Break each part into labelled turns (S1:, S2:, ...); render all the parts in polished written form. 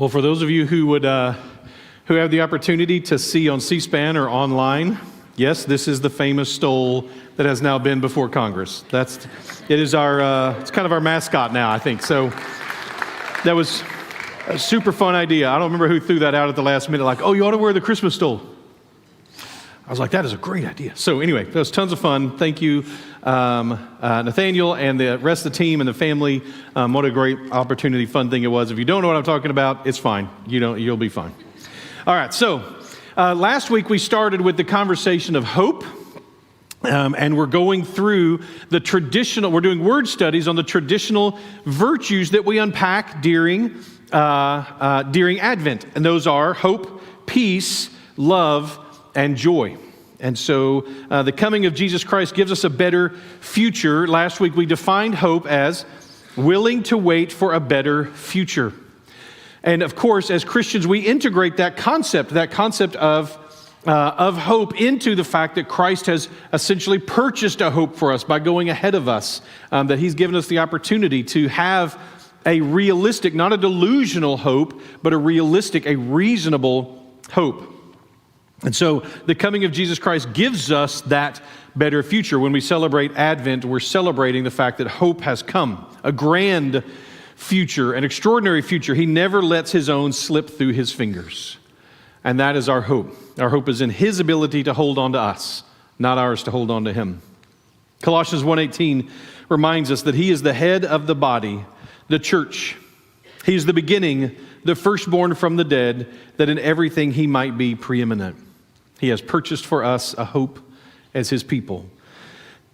S1: Well, for those of you who have the opportunity to see on C-SPAN or online, yes, this is the famous stole that has now been before Congress. It's kind of our mascot now, I think. So that was a super fun idea. I don't remember who threw that out at the last minute, like, oh, you ought to wear the Christmas stole. I was like, that is a great idea. So anyway, that was tons of fun. Thank you, Nathaniel and the rest of the team and the family. What a great opportunity, fun thing it was. If you don't know what I'm talking about, it's fine. You'll be fine. All right, so last week we started with the conversation of hope. And we're going through we're doing word studies on the traditional virtues that we unpack during Advent. And those are hope, peace, love, and joy. And so the coming of Jesus Christ gives us a better future. Last week we defined hope as willing to wait for a better future. And of course, as Christians, we integrate that concept of hope into the fact that Christ has essentially purchased a hope for us by going ahead of us, that he's given us the opportunity to have a realistic, not a delusional hope, but a reasonable hope. And so the coming of Jesus Christ gives us that better future. When we celebrate Advent, we're celebrating the fact that hope has come, a grand future, an extraordinary future. He never lets his own slip through his fingers. And that is our hope. Our hope is in his ability to hold on to us, not ours to hold on to him. Colossians 1:18 reminds us that he is the head of the body, the church. He is the beginning, the firstborn from the dead, that in everything he might be preeminent. He has purchased for us a hope as his people.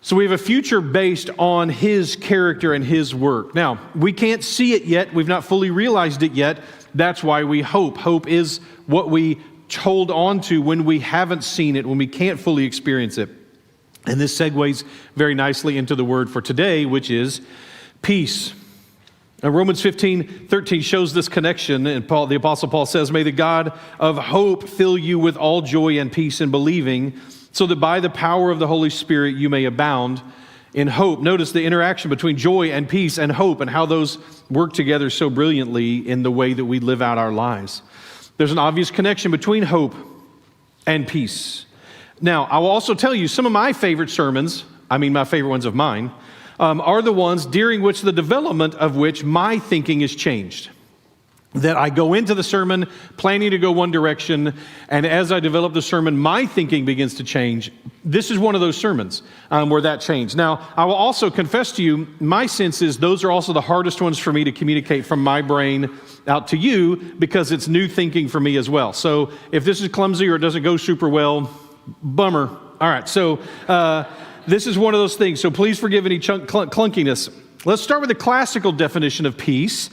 S1: So we have a future based on his character and his work. Now, we can't see it yet. We've not fully realized it yet. That's why we hope. Hope is what we hold on to when we haven't seen it, when we can't fully experience it. And this segues very nicely into the word for today, which is peace. Now, Romans 15:13 shows this connection, and the Apostle Paul says, "May the God of hope fill you with all joy and peace in believing, so that by the power of the Holy Spirit you may abound in hope." Notice the interaction between joy and peace and hope and how those work together so brilliantly in the way that we live out our lives. There's an obvious connection between hope and peace. Now, I will also tell you some of my favorite sermons, my favorite ones of mine, are the ones during which the development of which my thinking is changed. That I go into the sermon planning to go one direction, and as I develop the sermon, my thinking begins to change. This is one of those sermons where that changed. Now, I will also confess to you, my sense is those are also the hardest ones for me to communicate from my brain out to you, because it's new thinking for me as well. So if this is clumsy or it doesn't go super well, bummer. All right, so this is one of those things, so please forgive any clunkiness. Let's start with the classical definition of peace.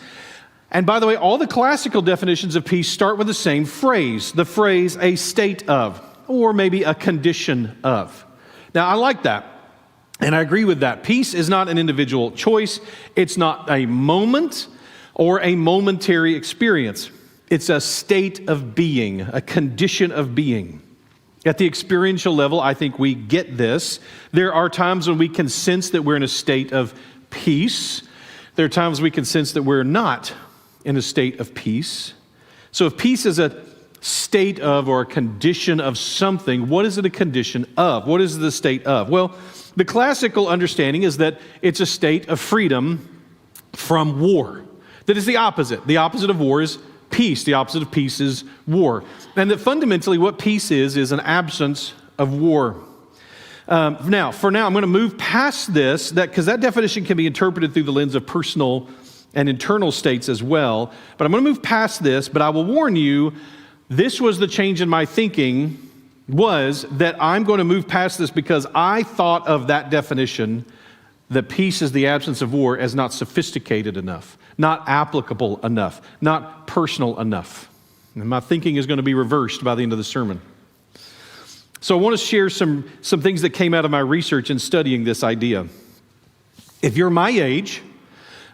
S1: And by the way, all the classical definitions of peace start with the same phrase, the phrase a state of, or maybe a condition of. Now, I like that, and I agree with that. Peace is not an individual choice. It's not a moment or a momentary experience. It's a state of being, a condition of being. At the experiential level, I think we get this. There are times when we can sense that we're in a state of peace. There are times we can sense that we're not in a state of peace. So if peace is a state of or a condition of something, what is it a condition of? What is the state of? Well, the classical understanding is that it's a state of freedom from war. That is the opposite. The opposite of war is peace. The opposite of peace is war. And that fundamentally what peace is an absence of war. For now, I'm going to move past this, because that definition can be interpreted through the lens of personal and internal states as well. But I'm going to move past this, but I will warn you, this was the change in my thinking, was that I'm going to move past this because I thought of that definition, that peace is the absence of war, as not sophisticated enough, not applicable enough, not personal enough. And my thinking is going to be reversed by the end of the sermon. So I want to share some things that came out of my research in studying this idea. If you're my age,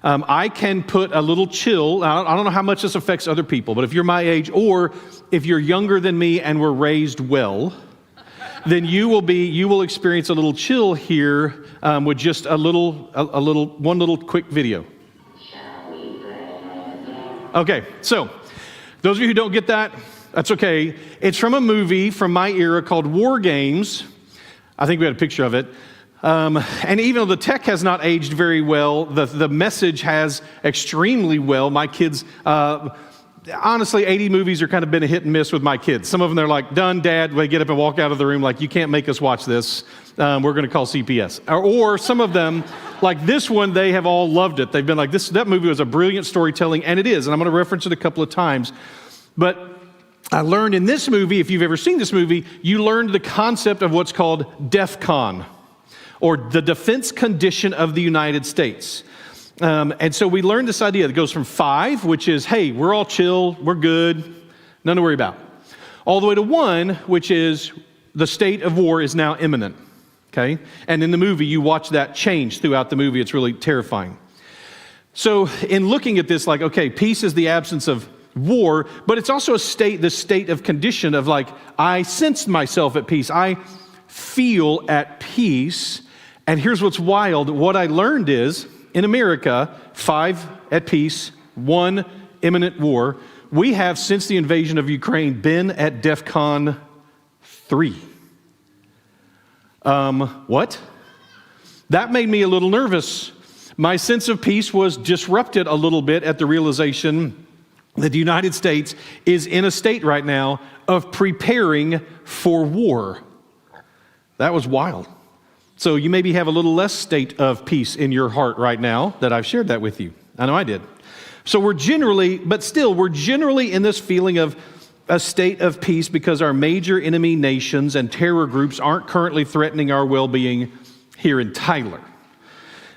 S1: I can put a little chill. I don't know how much this affects other people, but if you're my age, or if you're younger than me and were raised well, then you will experience a little chill here with just one little quick video. Okay, so those of you who don't get that, that's okay. It's from a movie from my era called War Games. I think we had a picture of it. And even though the tech has not aged very well, the message has extremely well. My kids, honestly, 80 movies are kind of been a hit and miss with my kids. Some of them, they're like, done, Dad. They get up and walk out of the room like, you can't make us watch this. We're going to call CPS. Or some of them, like this one, they have all loved it. They've been like, that movie was a brilliant storytelling, and it is. And I'm going to reference it a couple of times. But I learned in this movie, if you've ever seen this movie, you learned the concept of what's called DEFCON, or the defense condition of the United States. And so we learned this idea that goes from 5, which is, hey, we're all chill, we're good, nothing to worry about, all the way to 1, which is the state of war is now imminent, okay? And in the movie, you watch that change throughout the movie. It's really terrifying. So in looking at this, like, okay, peace is the absence of war, but it's also the state of condition of like, I sensed myself at peace. I feel at peace. And here's what's wild. What I learned is, in America, 5 at peace, 1 imminent war. We have, since the invasion of Ukraine, been at DEFCON 3. What? That made me a little nervous. My sense of peace was disrupted a little bit at the realization that the United States is in a state right now of preparing for war. That was wild. So you maybe have a little less state of peace in your heart right now that I've shared that with you. I know I did. So we're generally in this feeling of a state of peace because our major enemy nations and terror groups aren't currently threatening our well-being here in Tyler.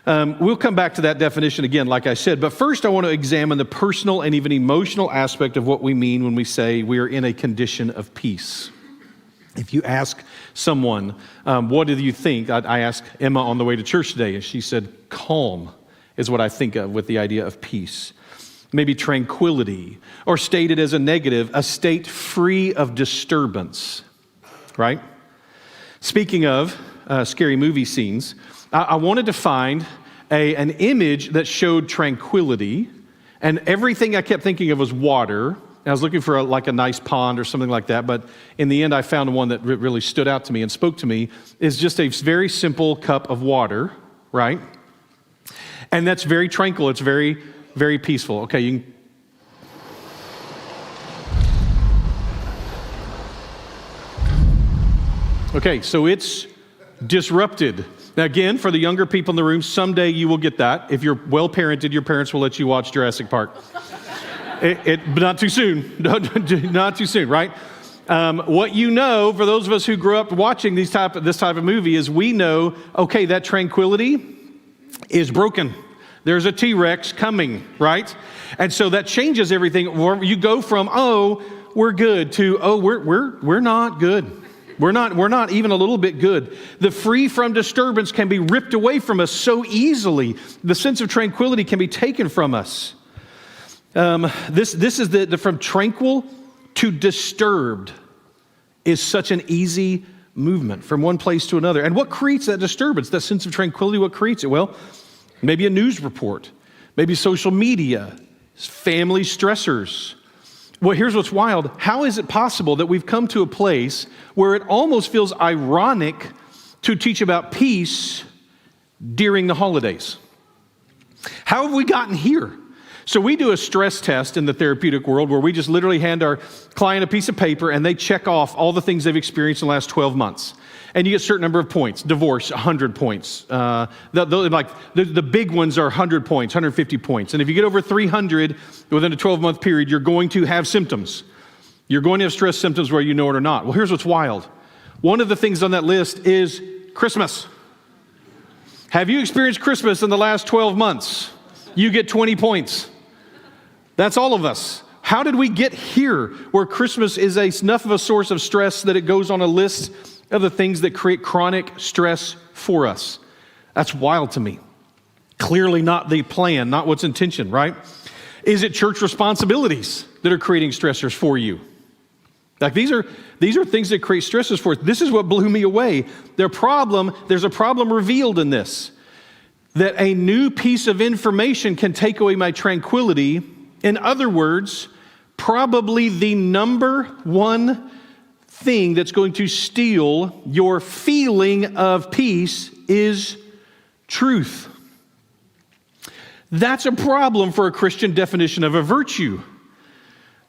S1: We'll come back to that definition again, like I said. But first, I want to examine the personal and even emotional aspect of what we mean when we say we are in a condition of peace. If you ask someone, what do you think? I asked Emma on the way to church today, and she said, calm is what I think of with the idea of peace. Maybe tranquility, or stated as a negative, a state free of disturbance, right? Speaking of scary movie scenes, I wanted to find an image that showed tranquility, and everything I kept thinking of was water. I was looking for a nice pond or something like that, but in the end I found one that really stood out to me and spoke to me. Is just a very simple cup of water, right? And that's very tranquil. It's very, very peaceful. Okay, you can... Okay, so it's disrupted. Now again, for the younger people in the room, someday you will get that. If you're well-parented, your parents will let you watch Jurassic Park. But not too soon. Not too soon, right? What you know, for those of us who grew up watching this type of movie, is we know, okay, that tranquility is broken. There's a T-Rex coming, right? And so that changes everything. You go from, oh, we're good, to, oh, we're not good. We're not even a little bit good. The free from disturbance can be ripped away from us so easily. The sense of tranquility can be taken from us. This is the from tranquil to disturbed is such an easy movement from one place to another. And what creates that disturbance, that sense of tranquility, what creates it? Well, maybe a news report, maybe social media, family stressors. Well, here's what's wild. How is it possible that we've come to a place where it almost feels ironic to teach about peace during the holidays? How have we gotten here? So we do a stress test in the therapeutic world where we just literally hand our client a piece of paper and they check off all the things they've experienced in the last 12 months. And you get a certain number of points. Divorce, 100 points. The big ones are 100 points, 150 points. And if you get over 300 within a 12-month period, you're going to have symptoms. You're going to have stress symptoms whether you know it or not. Well, here's what's wild. One of the things on that list is Christmas. Have you experienced Christmas in the last 12 months? You get 20 points. That's all of us. How did we get here where Christmas is enough of a source of stress that it goes on a list of the things that create chronic stress for us? That's wild to me. Clearly not the plan, not what's intention, right? Is it church responsibilities that are creating stressors for you? Like these are things that create stresses for us. This is what blew me away. There's a problem revealed in this, that a new piece of information can take away my tranquility In other words, probably the number one thing that's going to steal your feeling of peace is truth. That's a problem for a Christian definition of a virtue.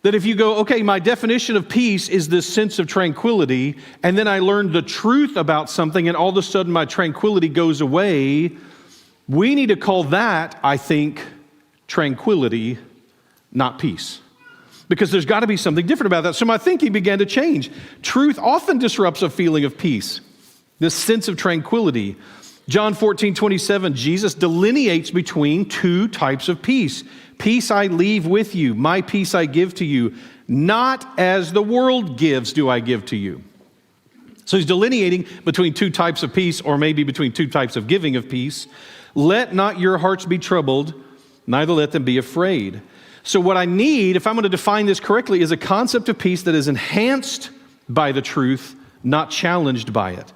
S1: That if you go, okay, my definition of peace is this sense of tranquility, and then I learned the truth about something, and all of a sudden my tranquility goes away, we need to call that, I think, tranquility, not peace. Because there's got to be something different about that. So my thinking began to change. Truth often disrupts a feeling of peace, this sense of tranquility. John 14:27, Jesus delineates between two types of peace. Peace I leave with you, my peace I give to you. Not as the world gives do I give to you. So he's delineating between two types of peace, or maybe between two types of giving of peace. Let not your hearts be troubled, neither let them be afraid. So what I need, if I'm going to define this correctly, is a concept of peace that is enhanced by the truth, not challenged by it.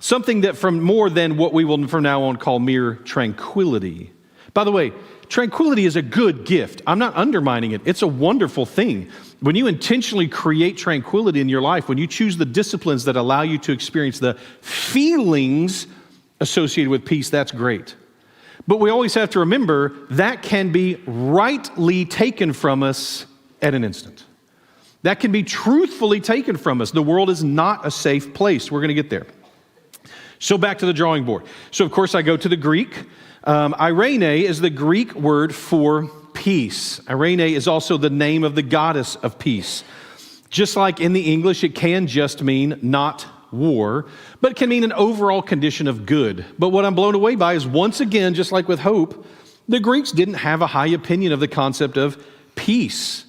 S1: Something that from more than what we will from now on call mere tranquility. By the way, tranquility is a good gift. I'm not undermining it. It's a wonderful thing. When you intentionally create tranquility in your life, when you choose the disciplines that allow you to experience the feelings associated with peace, that's great. But we always have to remember that can be rightly taken from us at an instant. That can be truthfully taken from us. The world is not a safe place. We're going to get there. So back to the drawing board. So of course I go to the Greek. Irene is the Greek word for peace. Irene is also the name of the goddess of peace. Just like in the English, it can just mean not war, but it can mean an overall condition of good. But what I'm blown away by is, once again, just like with hope, the Greeks didn't have a high opinion of the concept of peace.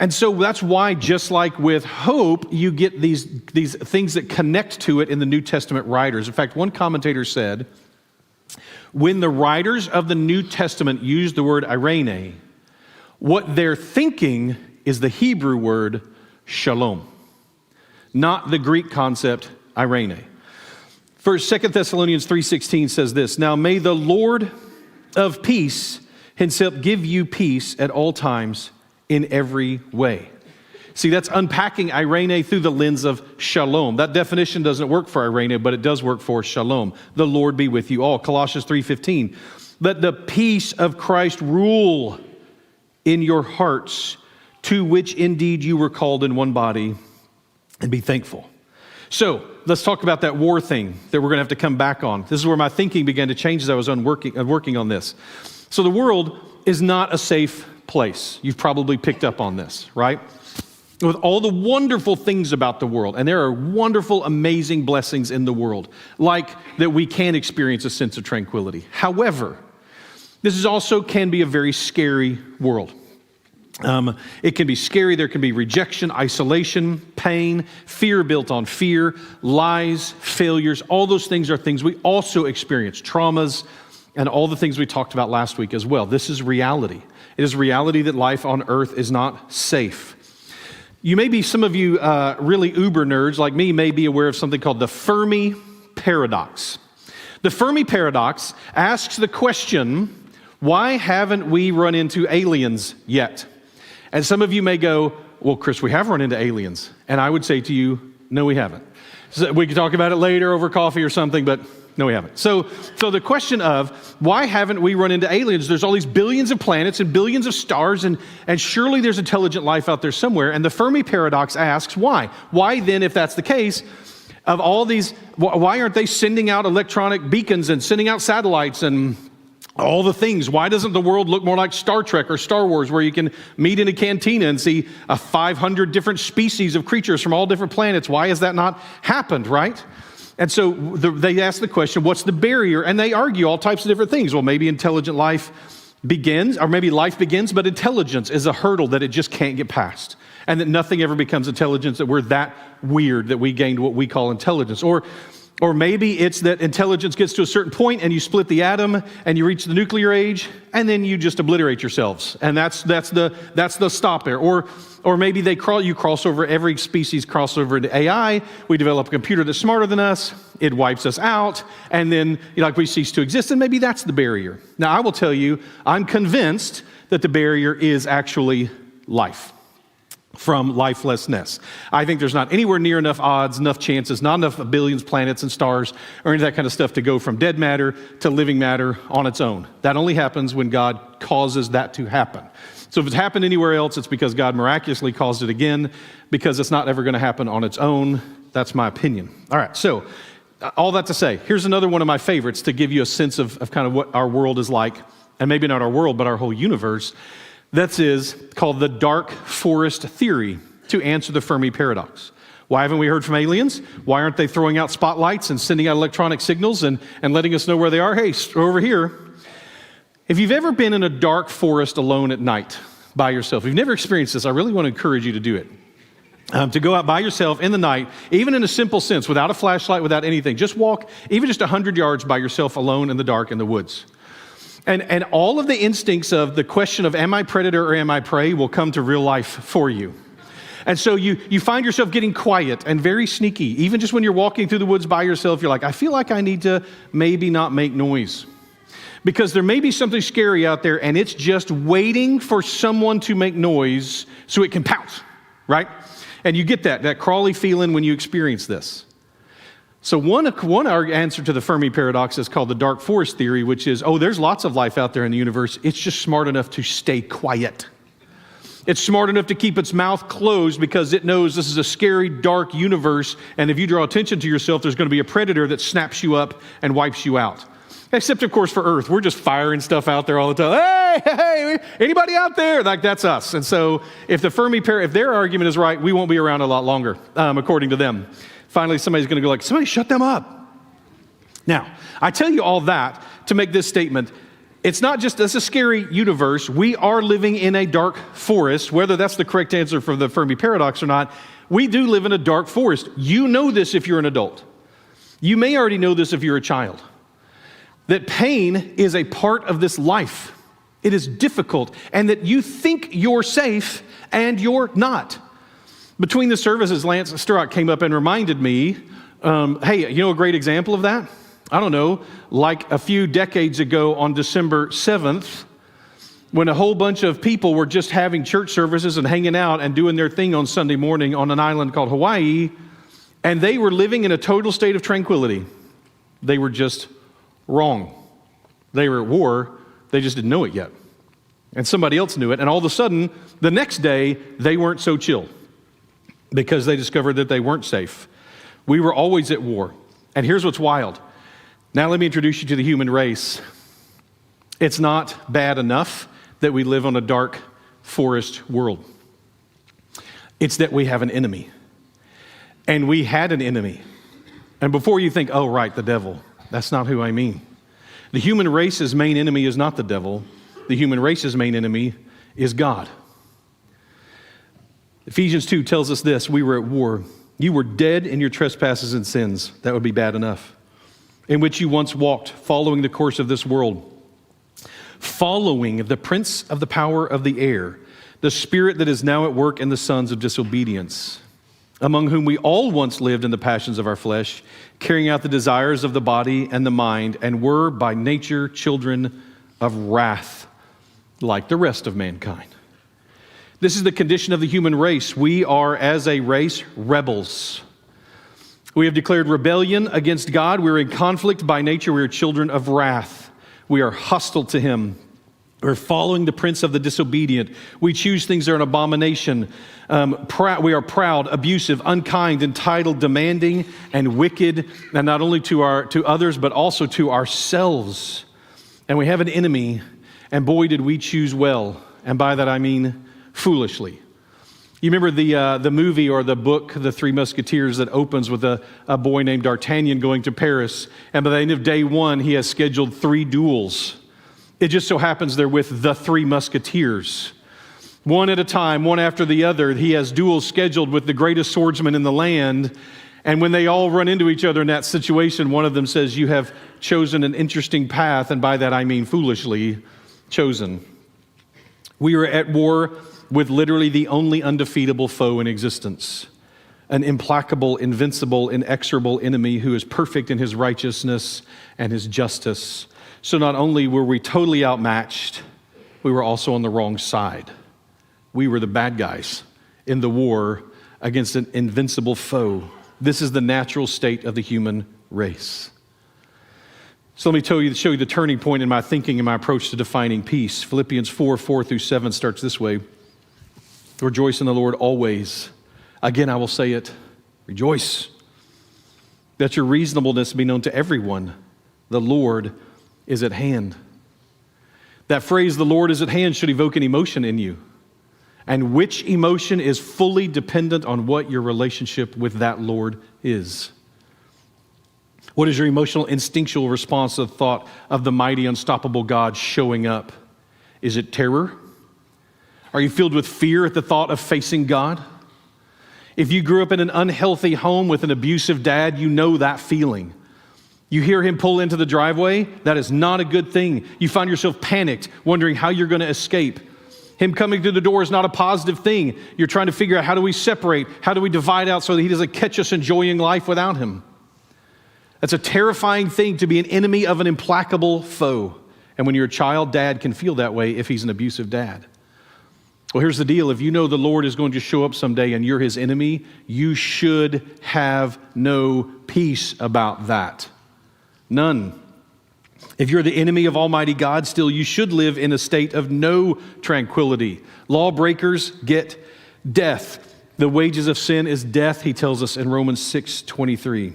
S1: And so that's why, just like with hope, you get these things that connect to it in the New Testament writers. In fact, one commentator said, when the writers of the New Testament use the word Irene, what they're thinking is the Hebrew word shalom, not the Greek concept Irene. First, 2 Thessalonians 3:16 says this, now may the Lord of peace himself give you peace at all times in every way. See, that's unpacking Irene through the lens of shalom. That definition doesn't work for Irene, but it does work for shalom. The Lord be with you all. Colossians 3:15. Let the peace of Christ rule in your hearts, to which indeed you were called in one body, and be thankful. So let's talk about that war thing that we're going to have to come back on. This is where my thinking began to change as I was working on this. So the world is not a safe place. You've probably picked up on this, right? With all the wonderful things about the world, and there are wonderful, amazing blessings in the world, like that we can experience a sense of tranquility. However, this is also can be a very scary world. It can be scary. There can be rejection, isolation, pain, fear built on fear, lies, failures. All those things are things we also experience, traumas, and all the things we talked about last week as well. This is reality. It is reality that life on earth is not safe. You may be, some of you really uber nerds like me may be aware of something called the Fermi paradox. The Fermi paradox asks the question, why haven't we run into aliens yet? And some of you may go, well, Chris, we have run into aliens. And I would say to you, no, we haven't. So we can talk about it later over coffee or something, but no, we haven't. So the question of why haven't we run into aliens? There's all these billions of planets and billions of stars, and surely there's intelligent life out there somewhere. And the Fermi paradox asks why? Why then, if that's the case, of all these, why aren't they sending out electronic beacons and sending out satellites and all the things? Why doesn't the world look more like Star Trek or Star Wars, where you can meet in a cantina and see 500 different species of creatures from all different planets? Why has that not happened, right? And so they ask the question, what's the barrier? And they argue all types of different things. Well, maybe intelligent life begins, or maybe life begins, but intelligence is a hurdle that it just can't get past. And that nothing ever becomes intelligence, that we're that weird that we gained what we call intelligence. Or maybe it's that intelligence gets to a certain point and you split the atom and you reach the nuclear age and then you just obliterate yourselves. And that's the stop there. Or maybe you cross over, every species cross over into AI. We develop a computer that's smarter than us. It wipes us out. And then we cease to exist. And maybe that's the barrier. Now, I will tell you, I'm convinced that the barrier is actually life from lifelessness. I think there's not anywhere near enough odds, enough chances, not enough billions, planets, and stars, or any of that kind of stuff to go from dead matter to living matter on its own. That only happens when God causes that to happen. So if it's happened anywhere else, it's because God miraculously caused it again, because it's not ever going to happen on its own. That's my opinion. All right, so all that to say, here's another one of my favorites to give you a sense of kind of what our world is like, and maybe not our world, but our whole universe. That is called the dark forest theory, to answer the Fermi paradox. Why haven't we heard from aliens? Why aren't they throwing out spotlights and sending out electronic signals and letting us know where they are? Hey, over here. If you've ever been in a dark forest alone at night by yourself, if you've never experienced this, I really want to encourage you to do it. To go out by yourself in the night, even in a simple sense, without a flashlight, without anything. Just walk even just 100 yards by yourself alone in the dark in the woods. And all of the instincts of the question of am I predator or am I prey will come to real life for you. And so you find yourself getting quiet and very sneaky. Even just when you're walking through the woods by yourself, you're like, I feel like I need to maybe not make noise. Because there may be something scary out there and it's just waiting for someone to make noise so it can pounce, right? And you get that crawly feeling when you experience this. So one answer to the Fermi paradox is called the dark forest theory, which is, there's lots of life out there in the universe. It's just smart enough to stay quiet. It's smart enough to keep its mouth closed because it knows this is a scary, dark universe, and if you draw attention to yourself, there's going to be a predator that snaps you up and wipes you out. Except, of course, for Earth. We're just firing stuff out there all the time. Hey, anybody out there? Like, that's us. And so if their argument is right, we won't be around a lot longer, according to them. Finally, somebody's going to go like, somebody shut them up. Now, I tell you all that to make this statement. It's not just, it's a scary universe. We are living in a dark forest. Whether that's the correct answer for the Fermi paradox or not, we do live in a dark forest. You know this if you're an adult. You may already know this if you're a child. That pain is a part of this life. It is difficult, and that you think you're safe and you're not. Between the services, Lance Sturrock came up and reminded me, hey, you know a great example of that? I don't know, like a few decades ago on December 7th, when a whole bunch of people were just having church services and hanging out and doing their thing on Sunday morning on an island called Hawaii, and they were living in a total state of tranquility. They were just wrong. They were at war, they just didn't know it yet. And somebody else knew it, and all of a sudden, the next day, they weren't so chill because they discovered that they weren't safe. We were always at war. And here's what's wild. Now let me introduce you to the human race. It's not bad enough that we live on a dark forest world. It's that we have an enemy. And we had an enemy. And before you think, oh, right, the devil, that's not who I mean. The human race's main enemy is not the devil. The human race's main enemy is God. Ephesians 2 tells us this: we were at war. You were dead in your trespasses and sins. That would be bad enough. In which you once walked, following the course of this world, following the prince of the power of the air, the spirit that is now at work in the sons of disobedience, among whom we all once lived in the passions of our flesh, carrying out the desires of the body and the mind, and were by nature children of wrath, like the rest of mankind. This is the condition of the human race. We are, as a race, rebels. We have declared rebellion against God. We're in conflict by nature. We are children of wrath. We are hostile to Him. We're following the prince of the disobedient. We choose things that are an abomination. We are proud, abusive, unkind, entitled, demanding, and wicked, and not only to others, but also to ourselves. And we have an enemy, and boy, did we choose well. And by that I mean foolishly. You remember the movie or the book, The Three Musketeers, that opens with a boy named D'Artagnan going to Paris, and by the end of day one, he has scheduled 3 duels. It just so happens they're with the 3 Musketeers. One at a time, one after the other, he has duels scheduled with the greatest swordsman in the land, and when they all run into each other in that situation, one of them says, "You have chosen an interesting path," and by that I mean foolishly chosen. We are at war with literally the only undefeatable foe in existence, an implacable, invincible, inexorable enemy who is perfect in his righteousness and his justice. So not only were we totally outmatched, we were also on the wrong side. We were the bad guys in the war against an invincible foe. This is the natural state of the human race. So let me show you the turning point in my thinking and my approach to defining peace. Philippians 4:4-7 starts this way. Rejoice in the Lord always. Again, I will say it, rejoice. That your reasonableness be known to everyone. The Lord is at hand. That phrase, the Lord is at hand, should evoke an emotion in you. And which emotion is fully dependent on what your relationship with that Lord is. What is your emotional, instinctual response to the thought of the mighty, unstoppable God showing up? Is it terror? Are you filled with fear at the thought of facing God? If you grew up in an unhealthy home with an abusive dad, you know that feeling. You hear him pull into the driveway, that is not a good thing. You find yourself panicked, wondering how you're going to escape. Him coming through the door is not a positive thing. You're trying to figure out, how do we separate? How do we divide out so that he doesn't catch us enjoying life without him? That's a terrifying thing, to be an enemy of an implacable foe. And when you're a child, dad can feel that way if he's an abusive dad. Well, here's the deal. If you know the Lord is going to show up someday and you're his enemy, you should have no peace about that. None. If you're the enemy of Almighty God, still you should live in a state of no tranquility. Lawbreakers get death. The wages of sin is death, he tells us in Romans 6:23.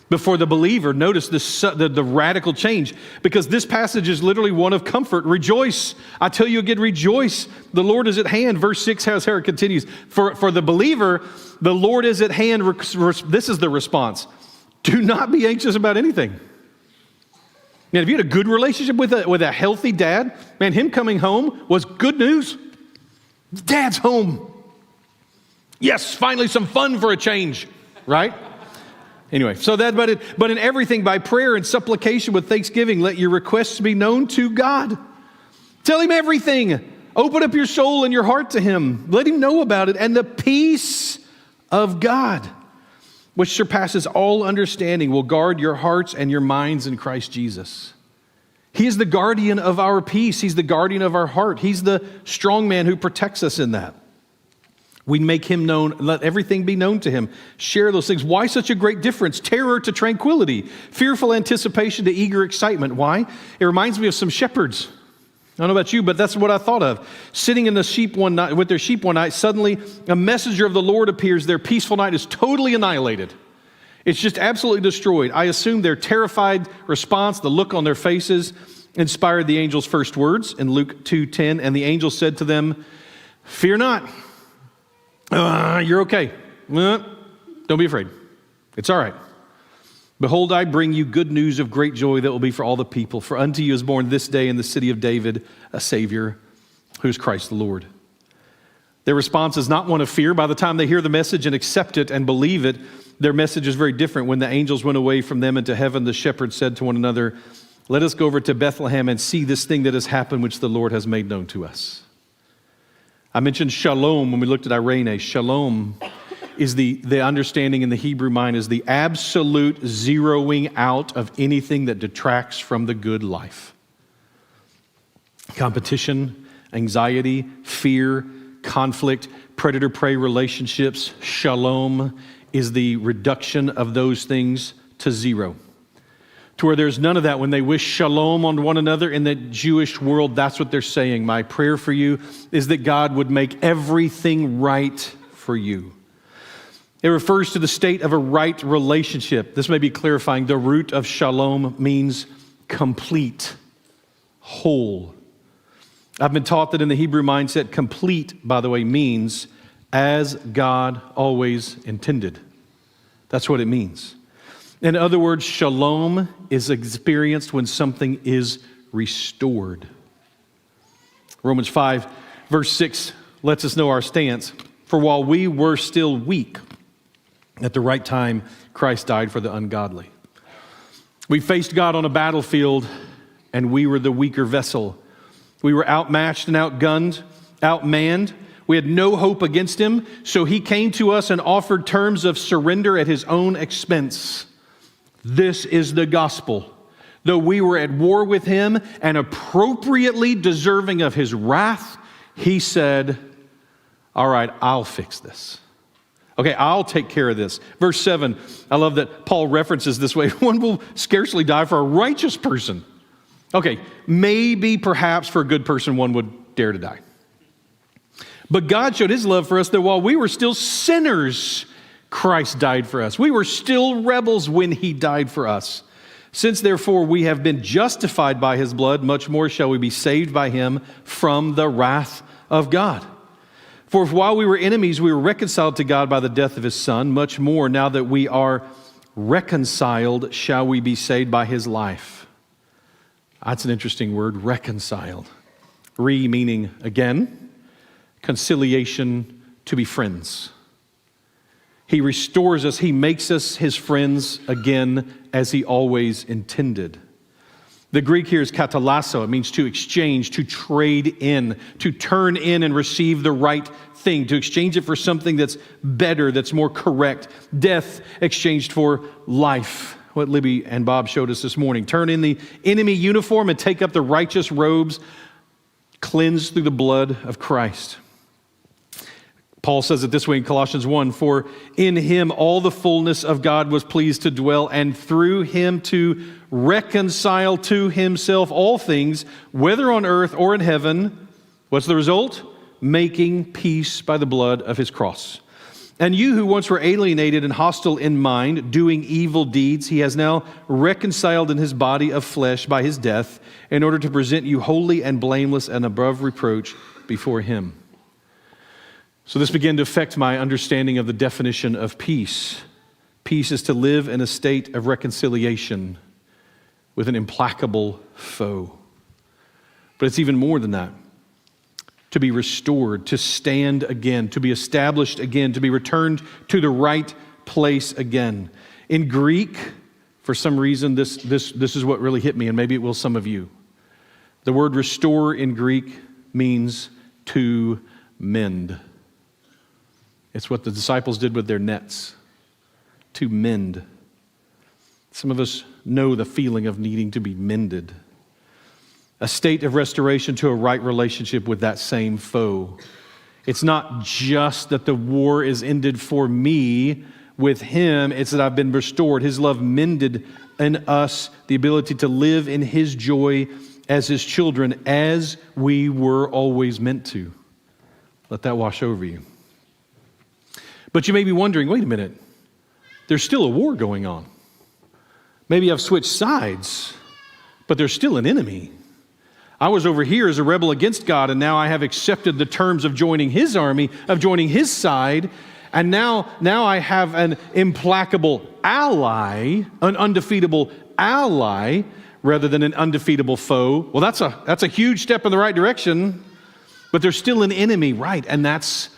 S1: But for the believer, notice the radical change, because this passage is literally one of comfort. Rejoice. I tell you again, rejoice. The Lord is at hand. Verse 6, how it continues. For the believer, the Lord is at hand. This is the response. Do not be anxious about anything. Now, if you had a good relationship with a healthy dad, man, him coming home was good news. Dad's home. Yes, finally some fun for a change, right? Anyway, so that, but in everything, by prayer and supplication with thanksgiving, let your requests be known to God. Tell him everything. Open up your soul and your heart to him. Let him know about it. And the peace of God, which surpasses all understanding, will guard your hearts and your minds in Christ Jesus. He is the guardian of our peace. He's the guardian of our heart. He's the strong man who protects us in that. We make him known, let everything be known to him. Share those things. Why such a great difference? Terror to tranquility, fearful anticipation to eager excitement. Why? It reminds me of some shepherds. I don't know about you, but that's what I thought of. Sitting in the sheep one night, with their sheep one night, suddenly a messenger of the Lord appears. Their peaceful night is totally annihilated. It's just absolutely destroyed. I assume their terrified response, the look on their faces, inspired the angel's first words in Luke 2:10. And the angel said to them, "Fear not. You're okay. Don't be afraid. It's all right. Behold, I bring you good news of great joy that will be for all the people. For unto you is born this day in the city of David a Savior, who is Christ the Lord." Their response is not one of fear. By the time they hear the message and accept it and believe it, their message is very different. When the angels went away from them into heaven, the shepherds said to one another, "Let us go over to Bethlehem and see this thing that has happened, which the Lord has made known to us." I mentioned shalom when we looked at Irene. Shalom is the understanding in the Hebrew mind is the absolute zeroing out of anything that detracts from the good life. Competition, anxiety, fear, conflict, predator-prey relationships. Shalom is the reduction of those things to zero. To where there's none of that. When they wish shalom on one another in the Jewish world, that's what they're saying. My prayer for you is that God would make everything right for you. It refers to the state of a right relationship. This may be clarifying. The root of shalom means complete, whole. I've been taught that in the Hebrew mindset, complete, by the way, means as God always intended. That's what it means. In other words, shalom is experienced when something is restored. Romans 5, verse 6 lets us know our stance. For while we were still weak, at the right time, Christ died for the ungodly. We faced God on a battlefield, and we were the weaker vessel. We were outmatched and outgunned, outmanned. We had no hope against him, so he came to us and offered terms of surrender at his own expense. This is the gospel. though we were at war with him and appropriately deserving of his wrath, he said, all right, I'll fix this. Okay, I'll take care of this. Verse 7, I love that Paul references this way. One will scarcely die for a righteous person. Okay, maybe perhaps for a good person one would dare to die. But God showed his love for us that while we were still sinners, Christ died for us. We were still rebels when he died for us. Since therefore we have been justified by his blood, much more shall we be saved by him from the wrath of God. For if while we were enemies, we were reconciled to God by the death of his Son, much more now that we are reconciled, shall we be saved by his life. That's an interesting word, reconciled. Meaning again, conciliation, to be friends. He restores us, he makes us his friends again as he always intended. The Greek here is katalasso. It means to exchange, to trade in, to turn in and receive the right thing, to exchange it for something that's better, that's more correct. Death exchanged for life. What Libby and Bob showed us this morning. Turn in the enemy uniform and take up the righteous robes, cleansed through the blood of Christ. Paul says it this way in Colossians 1, for in him all the fullness of God was pleased to dwell, and through him to reconcile to himself all things, whether on earth or in heaven. What's the result? Making peace by the blood of his cross. And you who once were alienated and hostile in mind, doing evil deeds, he has now reconciled in his body of flesh by his death, in order to present you holy and blameless and above reproach before him. So this began to affect my understanding of the definition of peace. Peace is to live in a state of reconciliation with an implacable foe. But it's even more than that. To be restored, to stand again, to be established again, to be returned to the right place again. In Greek, for some reason, this is what really hit me, and maybe it will some of you. The word restore in Greek means to mend. It's what the disciples did with their nets, to mend. Some of us know the feeling of needing to be mended. A state of restoration to a right relationship with that same foe. It's not just that the war is ended for me with him, it's that I've been restored. His love mended in us the ability to live in his joy as his children, as we were always meant to. Let that wash over you. But you may be wondering, wait a minute, there's still a war going on. Maybe I've switched sides, but there's still an enemy. I was over here as a rebel against God, and now I have accepted the terms of joining his army, of joining his side, and now I have an implacable ally, an undefeatable ally, rather than an undefeatable foe. Well, that's a huge step in the right direction, but there's still an enemy, right? And that's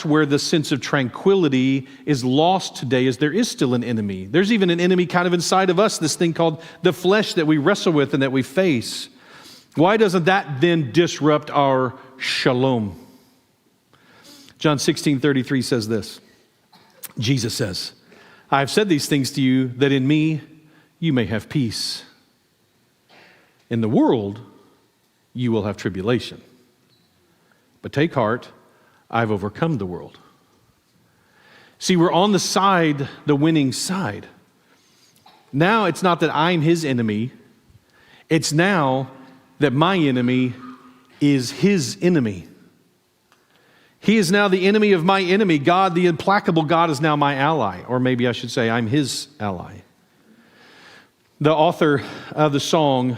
S1: where the sense of tranquility is lost today, is there is still an enemy. There's even an enemy kind of inside of us, this thing called the flesh that we wrestle with and that we face. Why doesn't that then disrupt our shalom? John 16:33 says this. Jesus says, I have said these things to you that in me you may have peace. In the world you will have tribulation. But take heart, I've overcome the world. See, we're on the side, the winning side. Now it's not that I'm his enemy. It's now that my enemy is his enemy. He is now the enemy of my enemy. God, the implacable God, is now my ally. Or maybe I should say I'm his ally. The author of the song,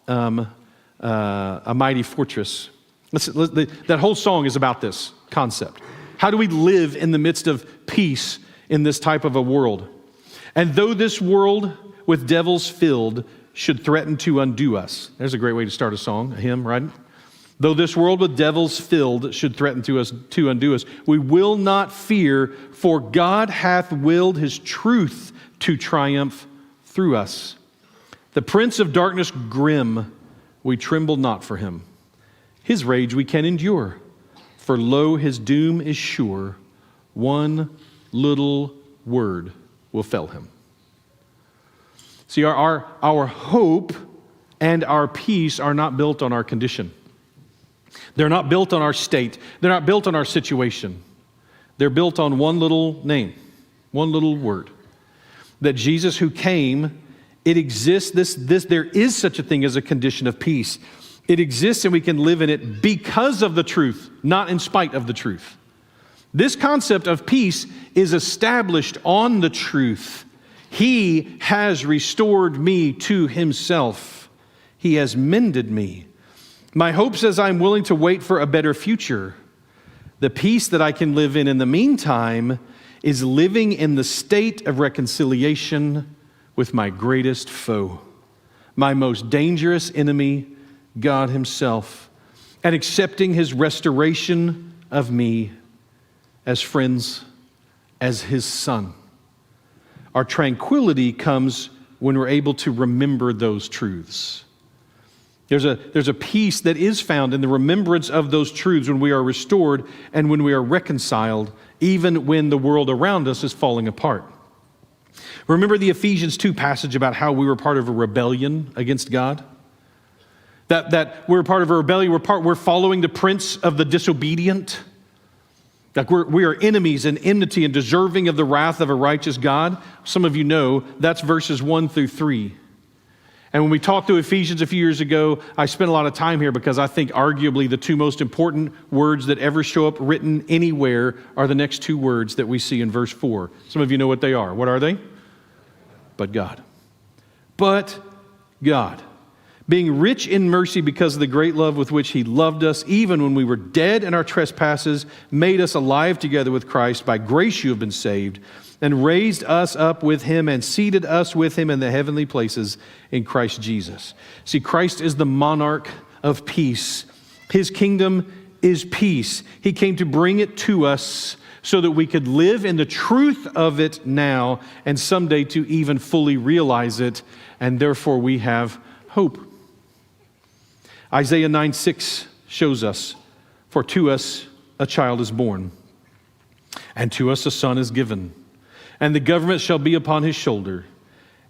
S1: A Mighty Fortress, that whole song is about this concept. How do we live in the midst of peace in this type of a world? And though this world with devils filled should threaten to undo us. There's a great way to start a song, a hymn, right? Though this world with devils filled should threaten to undo us, we will not fear, for God hath willed his truth to triumph through us. The prince of darkness grim, we tremble not for him. His rage we can endure, for lo, his doom is sure. One little word will fell him. See, our hope and our peace are not built on our condition. They're not built on our state. They're not built on our situation. They're built on one little name, one little word. That Jesus who came, it exists, there is such a thing as a condition of peace. It exists and we can live in it because of the truth, not in spite of the truth. This concept of peace is established on the truth. He has restored me to himself. He has mended me. My hope says I'm willing to wait for a better future. The peace that I can live in the meantime is living in the state of reconciliation with my greatest foe, my most dangerous enemy, God himself, and accepting his restoration of me as friends, as his son. Our tranquility comes when we're able to remember those truths. There's a peace that is found in the remembrance of those truths when we are restored and when we are reconciled, even when the world around us is falling apart. Remember the Ephesians 2 passage about how we were part of a rebellion against God? That we're part of a rebellion, we're following the prince of the disobedient. Like we are enemies and enmity and deserving of the wrath of a righteous God. Some of you know that's verses 1 through 3. And when we talked through Ephesians a few years ago, I spent a lot of time here because I think arguably the two most important words that ever show up written anywhere are the next two words that we see in verse 4. Some of you know what they are. What are they? But God. But God. Being rich in mercy because of the great love with which he loved us, even when we were dead in our trespasses, made us alive together with Christ. By grace you have been saved, and raised us up with him and seated us with him in the heavenly places in Christ Jesus. See, Christ is the monarch of peace. His kingdom is peace. He came to bring it to us so that we could live in the truth of it now and someday to even fully realize it, and therefore we have hope. Isaiah 9:6 shows us, for to us a child is born, and to us a son is given, and the government shall be upon his shoulder,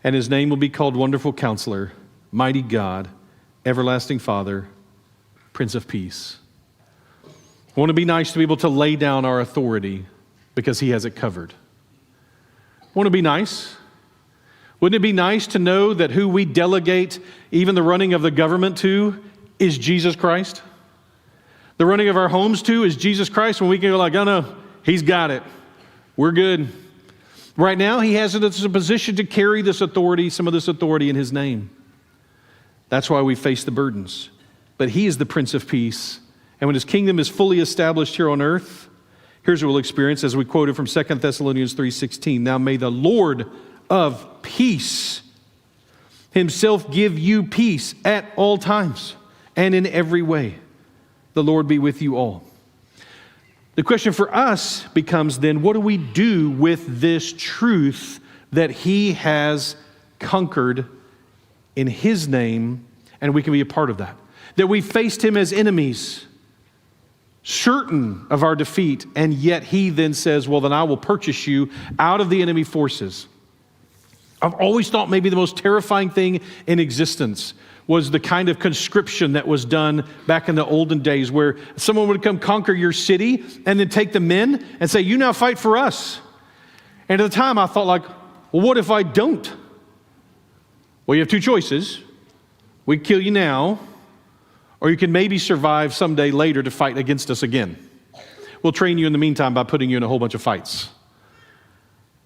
S1: and his name will be called Wonderful Counselor, Mighty God, Everlasting Father, Prince of Peace. I want to be nice to be able to lay down our authority because he has it covered. I want to be nice. Wouldn't it be nice to know that who we delegate even the running of the government to is Jesus Christ? The running of our homes to is Jesus Christ, when we can go like, oh no, he's got it. We're good. Right now, he has us in a position to carry this authority, some of this authority in his name. That's why we face the burdens. But he is the Prince of Peace. And when his kingdom is fully established here on earth, here's what we'll experience as we quoted from 2 Thessalonians 3:16. Now may the Lord of peace himself give you peace at all times and in every way. The Lord be with you all. The question for us becomes then, what do we do with this truth that he has conquered in his name, and we can be a part of that? That we faced him as enemies, certain of our defeat, and yet he then says, well, then I will purchase you out of the enemy forces. I've always thought maybe the most terrifying thing in existence was the kind of conscription that was done back in the olden days, where someone would come conquer your city and then take the men and say, you now fight for us. And at the time I thought like, well, what if I don't? Well, you have two choices. We kill you now, or you can maybe survive someday later to fight against us again. We'll train you in the meantime by putting you in a whole bunch of fights.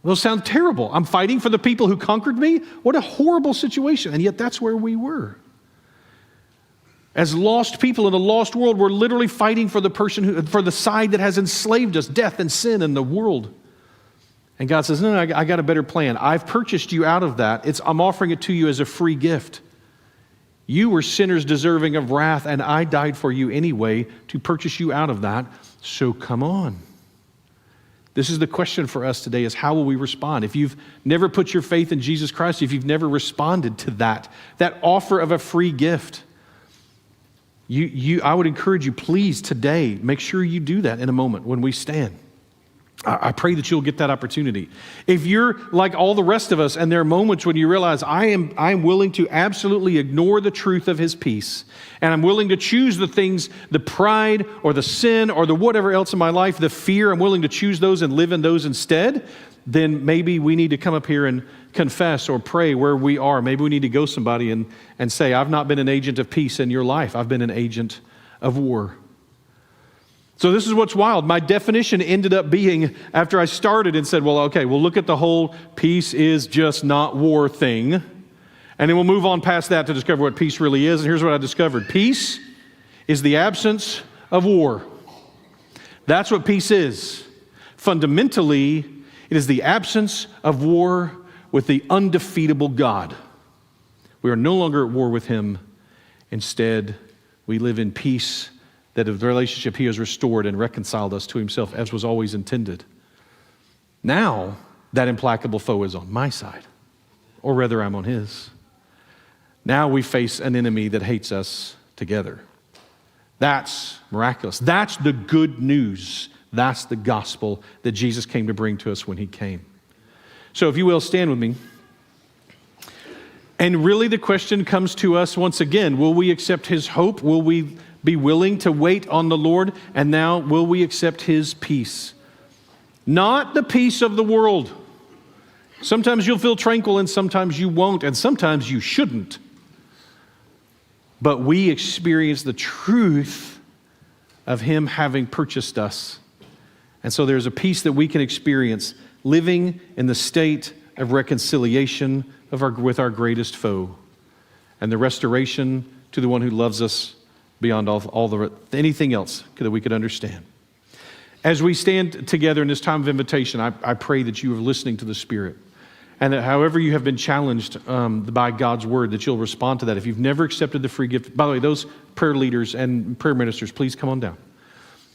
S1: Those sound terrible. I'm fighting for the people who conquered me? What a horrible situation. And yet that's where we were. As lost people in a lost world, we're literally fighting for for the side that has enslaved us, death and sin in the world. And God says, no, I got a better plan. I've purchased you out of that. I'm offering it to you as a free gift. You were sinners deserving of wrath, and I died for you anyway to purchase you out of that. So come on. This is the question for us today, is how will we respond? If you've never put your faith in Jesus Christ, if you've never responded to that offer of a free gift, I would encourage you, please, today, make sure you do that in a moment when we stand. I pray that you'll get that opportunity. If you're like all the rest of us, and there are moments when you realize I'm willing to absolutely ignore the truth of his peace, and I'm willing to choose the things, the pride or the sin or the whatever else in my life, the fear, I'm willing to choose those and live in those instead, then maybe we need to come up here and confess or pray where we are. Maybe we need to go somebody and say, I've not been an agent of peace in your life. I've been an agent of war. So this is what's wild. My definition ended up being, after I started and said, well, okay, we'll look at the whole peace is just not war thing. And then we'll move on past that to discover what peace really is. And here's what I discovered. Peace is the absence of war. That's what peace is. Fundamentally, it is the absence of war with the undefeatable God. We are no longer at war with him. Instead, we live in peace, that of the relationship he has restored and reconciled us to himself as was always intended. Now, that implacable foe is on my side, or rather I'm on his. Now we face an enemy that hates us together. That's miraculous. That's the good news. That's the gospel that Jesus came to bring to us when he came. So if you will, stand with me. And really the question comes to us once again, will we accept his hope? Will we be willing to wait on the Lord? And now, will we accept his peace? Not the peace of the world. Sometimes you'll feel tranquil and sometimes you won't, and sometimes you shouldn't. But we experience the truth of him having purchased us. And so there's a peace that we can experience living in the state of reconciliation with our greatest foe, and the restoration to the one who loves us beyond anything else that we could understand. As we stand together in this time of invitation, I pray that you are listening to the Spirit, and that however you have been challenged by God's word, that you'll respond to that. If you've never accepted the free gift, by the way, those prayer leaders and prayer ministers, please come on down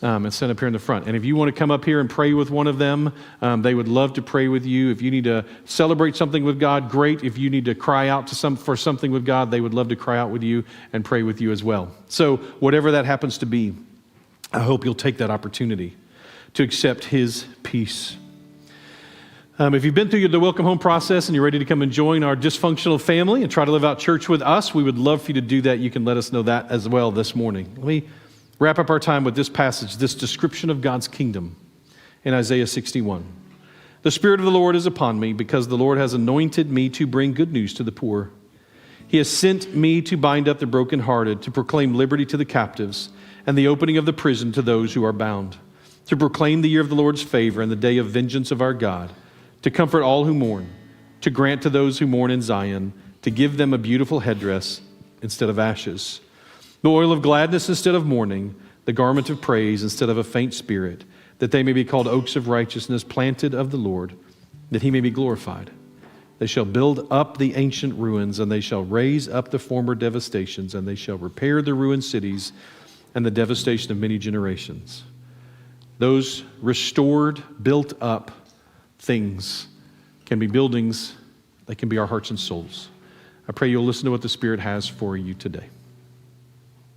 S1: and stand up here in the front. And if you want to come up here and pray with one of them, they would love to pray with you. If you need to celebrate something with God, great. If you need to cry out for something with God, they would love to cry out with you and pray with you as well. So whatever that happens to be, I hope you'll take that opportunity to accept his peace. If you've been through the welcome home process and you're ready to come and join our dysfunctional family and try to live out church with us, we would love for you to do that. You can let us know that as well this morning. Let me wrap up our time with this passage, this description of God's kingdom in Isaiah 61. The Spirit of the Lord is upon me because the Lord has anointed me to bring good news to the poor. He has sent me to bind up the brokenhearted, to proclaim liberty to the captives and the opening of the prison to those who are bound, to proclaim the year of the Lord's favor and the day of vengeance of our God, to comfort all who mourn, to grant to those who mourn in Zion, to give them a beautiful headdress instead of ashes, the oil of gladness instead of mourning, the garment of praise instead of a faint spirit, that they may be called oaks of righteousness, planted of the Lord, that he may be glorified. They shall build up the ancient ruins, and they shall raise up the former devastations, and they shall repair the ruined cities and the devastation of many generations. Those restored, built up things can be buildings, they can be our hearts and souls. I pray you'll listen to what the Spirit has for you today.